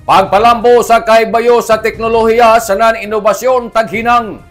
Pagpalambo sa kaybayo sa teknolohiya sanan inobasyon taghinang.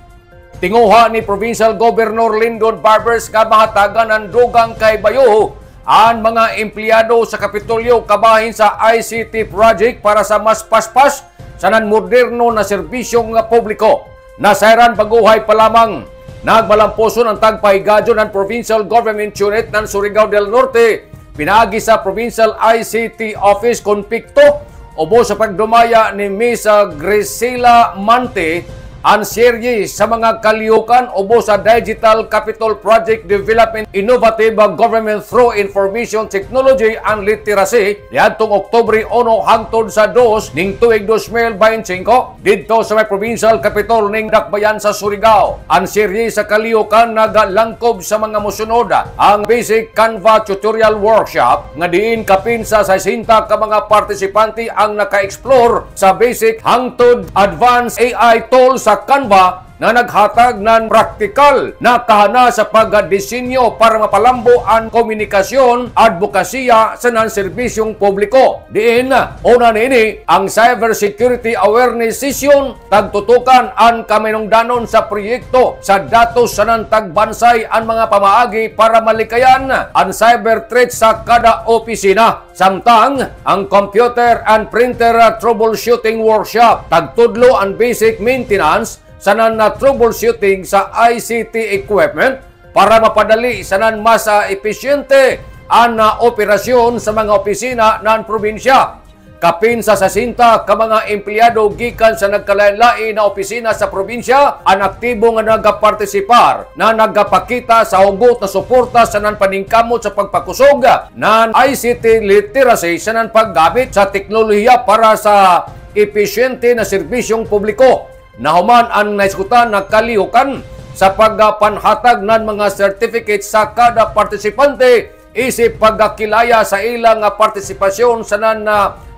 Tinguha ni Provincial Governor Lyndon Barbers nga mahatagan ng dugang kaybayo ang mga empleyado sa Kapitolyo kabahin sa ICT project para sa mas paspas sanan moderno na serbisyong nga publiko. Nasairan baguhay pa lamang. Nagbalamposon ang tagpahigadyo ng Provincial Government Unit ng Surigao del Norte. Pinaagi sa Provincial ICT Office Konpikto ubo sa pagdumaya ni Miss Grisela Mante ang serye sa mga kaliyukan ubo sa Digital Capital Project Development Innovative Government through Information Technology and Literacy niadtong Oktubre 1 hangtod sa 2 ning tuig 2025 didto sa may provincial capital ning Dakbayan sa Surigao. Ang serye sa kaliyukan nagalangkob sa mga mosunod ang Basic Canva Tutorial Workshop nga diin kapin sa 60 ka mga partisipante ang naka-explore sa basic hangtod advanced AI tools sa Canva na naghatag ng praktikal na kahana sa pagdisenyo para mapalambo ang komunikasyon, advokasya sa serbisyong publiko. Diin una nini ang Cybersecurity Awareness Session tagtutukan ang kaminungdanon sa proyekto sa datos sa tagbansay ang mga pamaagi para malikayan ang cyber threat sa kada opisina. Samtang ang Computer and Printer Troubleshooting Workshop tagtudlo ang basic maintenance sanan na troubleshooting sa ICT equipment para mapadali sanan mas epesyente ang operasyon sa mga opisina ng probinsya. Kapin sa 60 ka mga empleyado gikan sa nagkalain-lain na opisina sa probinsya ang aktibo nga nagapartisipar na nagapakita sa hugot na suporta sa paningkamot sa pagpakusog ng ICT literacy sa paggamit sa teknolohiya para sa epesyente na serbisyong publiko. Nahuman ang naiskutan na kaliyukan sa pagpanhatag ng mga certificates sa kada partisipante isip pagkakilaya sa ilang partisipasyon sa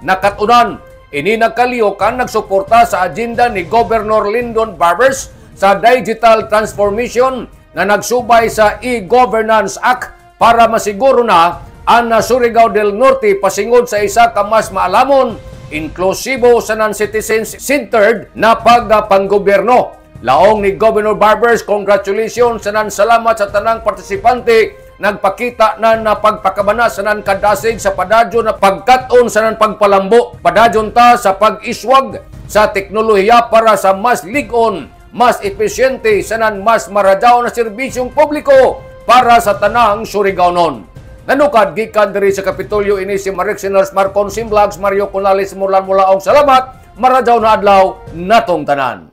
nakatunan. Ini nagkaliyukan nagsuporta sa agenda ni Governor Lyndon Barbers sa digital transformation na nagsubay sa E-Governance Act para masiguro na ang Surigao del Norte pasingod sa isa ka mas maalamon, inklusibo sa non-citizens-centered na pagpanggobyerno. Laong ni Governor Barbers, congratulations sa salamat sa tanang partisipante. Nagpakita na pagpakabana sa kadasig sa padadyon na pagkaton sa pagpalambo. Padadyon ta sa pag-iswag sa teknolohiya para sa mas ligon, mas epesyente sa mas maradaw na serbisyong publiko para sa tanang Surigaonon. Nanukad gikan diri sa Kapitolyo ini si Maricsiners Marcon Simblags Mario Conales Mulaong salamat. Maradaw na adlaw natong tanan.